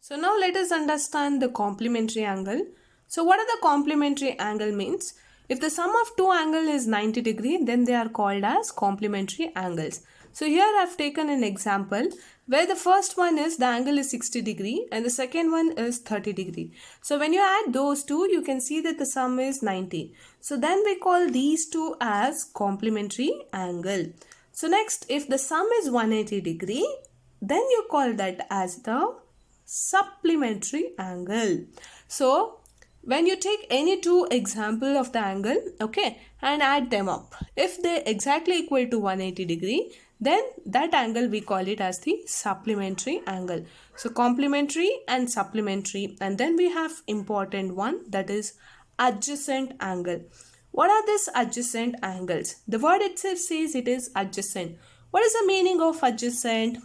So now let us understand the complementary angle. So what are the complementary angle means? If the sum of two angle is 90 degree, then they are called as complementary angles. So here I have taken an example where the first one is the angle is 60 degree and the second one is 30 degree. So when you add those two, you can see that the sum is 90. So then we call these two as complementary angle. So next, if the sum is 180 degree, then you call that as the supplementary angle. So when you take any two example of the angle, okay, and add them up, if they exactly equal to 180 degree, then that angle we call it as the supplementary angle. So complementary and supplementary, and then we have important one, that is adjacent angle. What are these adjacent angles? The word itself says it is adjacent. What is the meaning of adjacent?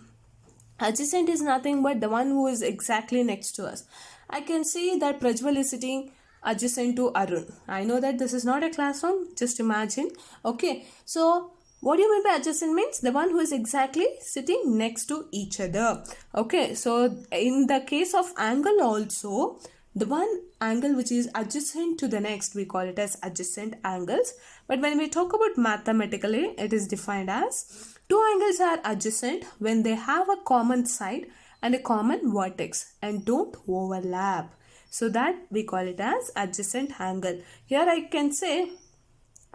Adjacent is nothing but the one who is exactly next to us. I can see that Prajwal is sitting adjacent to Arun. I know that this is not a classroom. Just imagine. Okay. So what do you mean by adjacent means? The one who is exactly sitting next to each other. Okay. So in the case of angle also, the one angle which is adjacent to the next, we call it as adjacent angles. But when we talk about mathematically, it is defined as two angles are adjacent when they have a common side and a common vertex and don't overlap. So that we call it as adjacent angle. Here I can say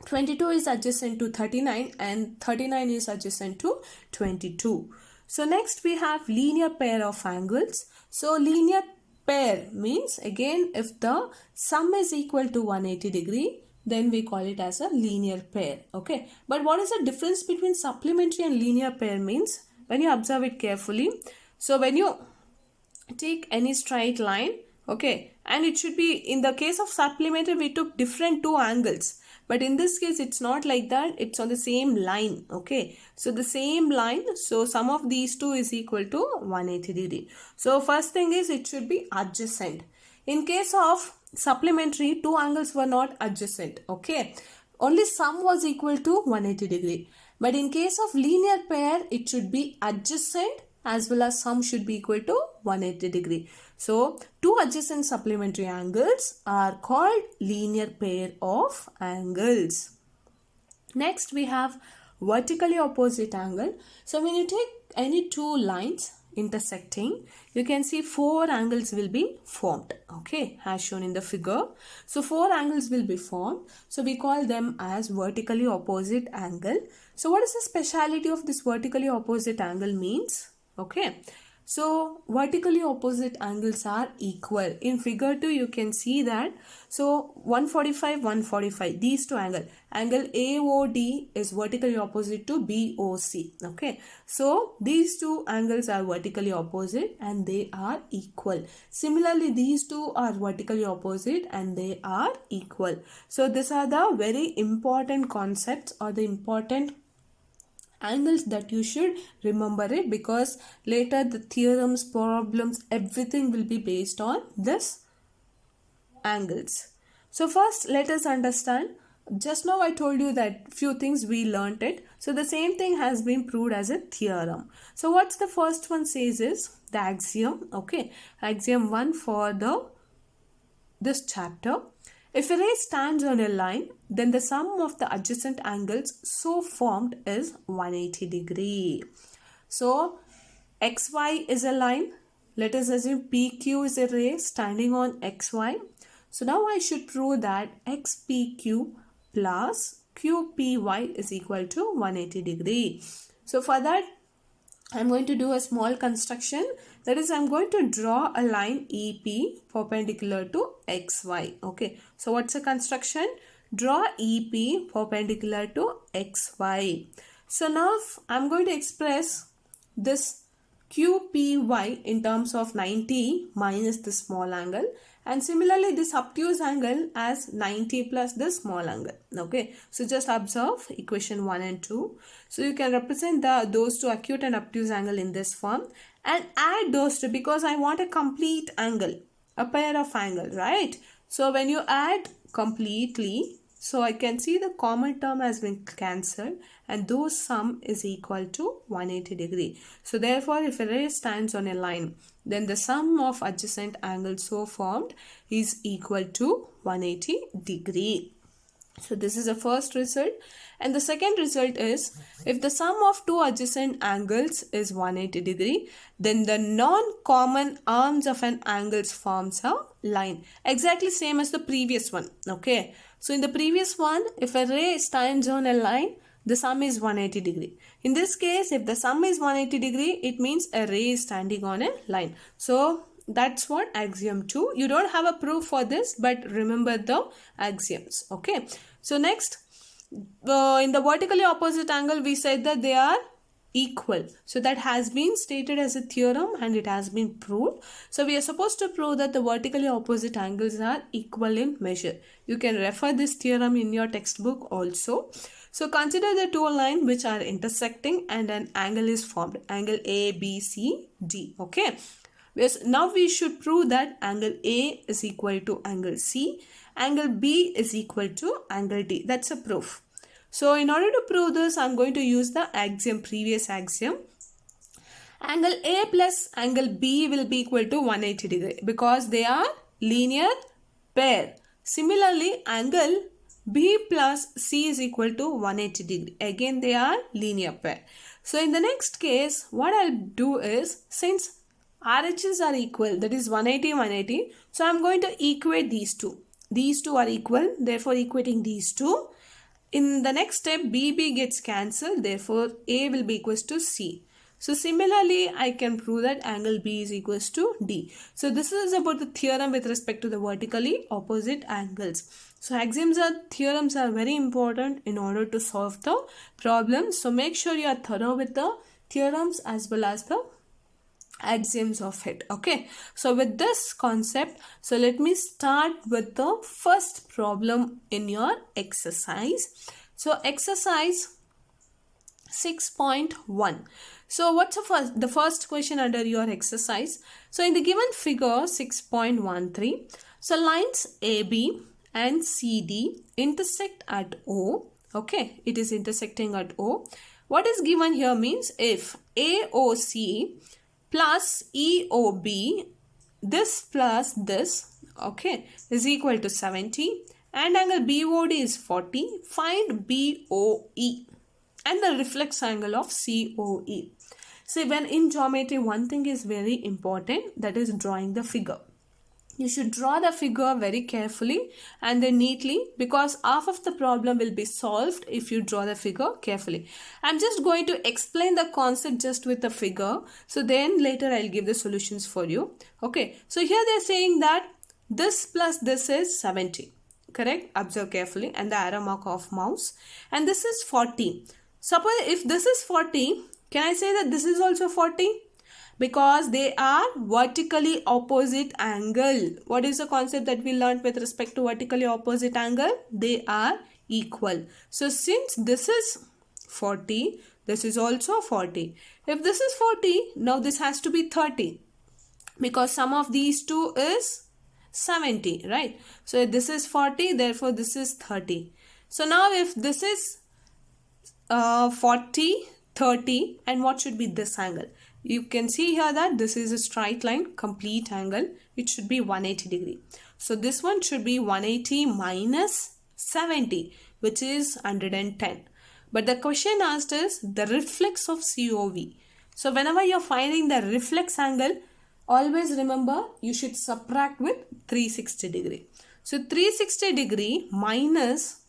22 is adjacent to 39 and 39 is adjacent to 22. So next we have linear pair of angles. So linear pair means again if the sum is equal to 180 degree, then we call it as a linear pair. Okay, but what is the difference between supplementary and linear pair means? When you observe it carefully, so when you take any straight line, okay, and it should be, in the case of supplementary we took different two angles, but in this case it's not like that, it's on the same line. Okay, so the same line, so sum of these two is equal to 180 degree. So first thing is it should be adjacent. In case of supplementary, two angles were not adjacent. Okay, only sum was equal to 180 degree, but in case of linear pair it should be adjacent as well as sum should be equal to 180 degree. So two adjacent supplementary angles are called linear pair of angles. Next we have vertically opposite angle. So when you take any two lines intersecting, you can see four angles will be formed. Okay, as shown in the figure. So four angles will be formed. So we call them as vertically opposite angle. So what is the speciality of this vertically opposite angle means? Okay, so vertically opposite angles are equal. In figure 2 you can see that. So 145, 145, these two angles. Angle AOD is vertically opposite to BOC. Okay, so these two angles are vertically opposite and they are equal. Similarly, these two are vertically opposite and they are equal. So these are the very important concepts or the important angles that you should remember it, because later the theorems, problems, everything will be based on this angles. So first let us understand. Just now I told you that few things we learnt it. So the same thing has been proved as a theorem. So what's the first one says is the axiom. Okay, axiom 1 for this chapter. If a ray stands on a line, then the sum of the adjacent angles so formed is 180 degree. So XY is a line. Let us assume PQ is a ray standing on XY. So now I should prove that XPQ plus QPY is equal to 180 degree. So for that, I'm going to do a small construction. That is, I'm going to draw a line EP perpendicular to XY. Okay, so what's the construction? Draw EP perpendicular to XY. So now I'm going to express this QPY in terms of 90 minus the small angle, and similarly this obtuse angle as 90 plus the small angle. Okay, so just observe equation 1 and 2. So you can represent those two acute and obtuse angle in this form and add those two, because I want a complete angle, a pair of angle, right? So when you add completely, So I can see the common term has been cancelled and those sum is equal to 180 degree. So therefore, if a ray stands on a line, then the sum of adjacent angles so formed is equal to 180 degree. So this is the first result, and the second result is if the sum of two adjacent angles is 180 degree, then the non-common arms of an angle forms a line. Exactly same as the previous one. Okay. So in the previous one, if a ray stands on a line, the sum is 180 degree. In this case, if the sum is 180 degree, it means a ray is standing on a line. So that's what axiom 2. You don't have a proof for this, but remember the axioms. Okay. So next, in the vertically opposite angle, we said that they are equal. So that has been stated as a theorem and it has been proved. So we are supposed to prove that the vertically opposite angles are equal in measure. You can refer this theorem in your textbook also. So consider the two lines which are intersecting and an angle is formed. Angle ABCD. Okay. Yes, now we should prove that angle A is equal to angle C, angle B is equal to angle D. That's a proof. So in order to prove this, I'm going to use the axiom, previous axiom. Angle A plus angle B will be equal to 180 degree because they are linear pair. Similarly, angle B plus C is equal to 180 degree. Again, they are linear pair. So in the next case, what I'll do is, since RHS are equal, that is 180, 180. So I'm going to equate these two. These two are equal, therefore equating these two. In the next step, BB gets cancelled, therefore A will be equals to C. So similarly, I can prove that angle B is equals to D. So this is about the theorem with respect to the vertically opposite angles. So axioms or theorems are very important in order to solve the problem. So make sure you are thorough with the theorems as well as the axioms of it. Okay, so with this concept, so let me start with the first problem in your exercise. So exercise 6.1. So what's the first question under your exercise? So in the given figure 6.13, so lines AB and CD intersect at O. Okay, it is intersecting at O. What is given here means if AOC plus EOB, this plus this, okay, is equal to 70 and angle BOD is 40, find BOE and the reflex angle of COE. See, when in geometry, one thing is very important, that is drawing the figure. You should draw the figure very carefully and then neatly, because half of the problem will be solved if you draw the figure carefully. I'm just going to explain the concept just with the figure. So then later I'll give the solutions for you. Okay. So here they're saying that this plus this is 70. Correct? Observe carefully and the arrow mark of mouse. And this is 40. Suppose if this is 40, can I say that this is also 40? Because they are vertically opposite angle. What is the concept that we learned with respect to vertically opposite angle? They are equal. So since this is 40, this is also 40. If this is 40, now this has to be 30. Because sum of these two is 70, right? So this is 40, therefore this is 30. So now if this is 40, 30, and what should be this angle? You can see here that this is a straight line, complete angle. It should be 180 degree. So this one should be 180 minus 70, which is 110. But the question asked is the reflex of COV. So whenever you're finding the reflex angle, always remember you should subtract with 360 degree. So 360 degree minus,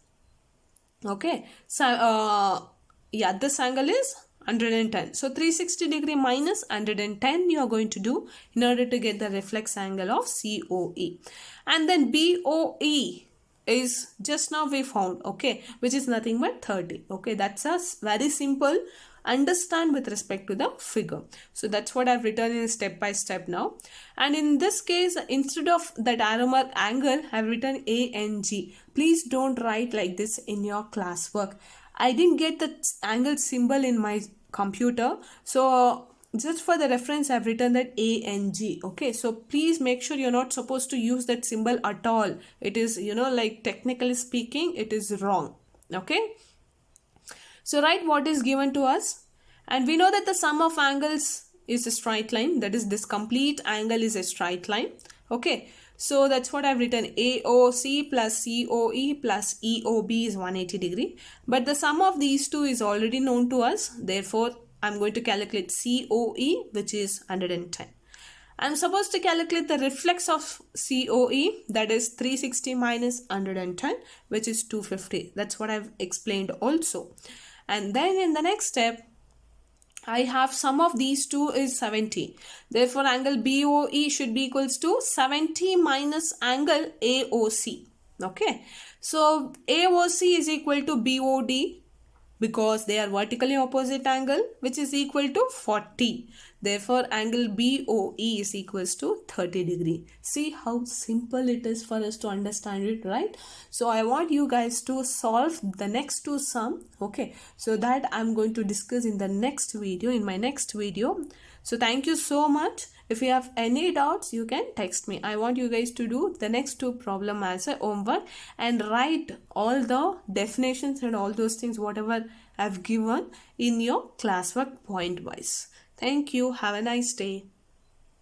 okay, so this angle is 110. So 360 degree minus 110 you are going to do in order to get the reflex angle of COE. And then BOE is just now we found, okay, which is nothing but 30. Okay, that's a very simple understand with respect to the figure. So that's what I've written in step by step now. And in this case, instead of that arrow mark angle, I've written ANG. Please don't write like this in your classwork. I didn't get the angle symbol in my computer. So just for the reference, I've written that ANG. Okay, so please make sure you're not supposed to use that symbol at all. It is, like technically speaking, it is wrong. Okay, so write what is given to us. And we know that the sum of angles is a straight line. That is, this complete angle is a straight line. Okay, so that's what I've written. AOC plus COE plus EOB is 180 degree. But the sum of these two is already known to us. Therefore, I'm going to calculate COE, which is 110. I'm supposed to calculate the reflex of COE, that is 360 minus 110, which is 250. That's what I've explained also. And then in the next step, I have sum of these two is 70. Therefore, angle BOE should be equals to 70 minus angle AOC. Okay. So, AOC is equal to BOD because they are vertically opposite angle, which is equal to 40. Therefore, angle BOE is equals to 30 degree. See how simple it is for us to understand it, right? So I want you guys to solve the next two sum. Okay, so that I'm going to discuss in the next video, in my next video. So thank you so much. If you have any doubts, you can text me. I want you guys to do the next two problem as a homework and write all the definitions and all those things, whatever I've given in your classwork point wise. Thank you. Have a nice day.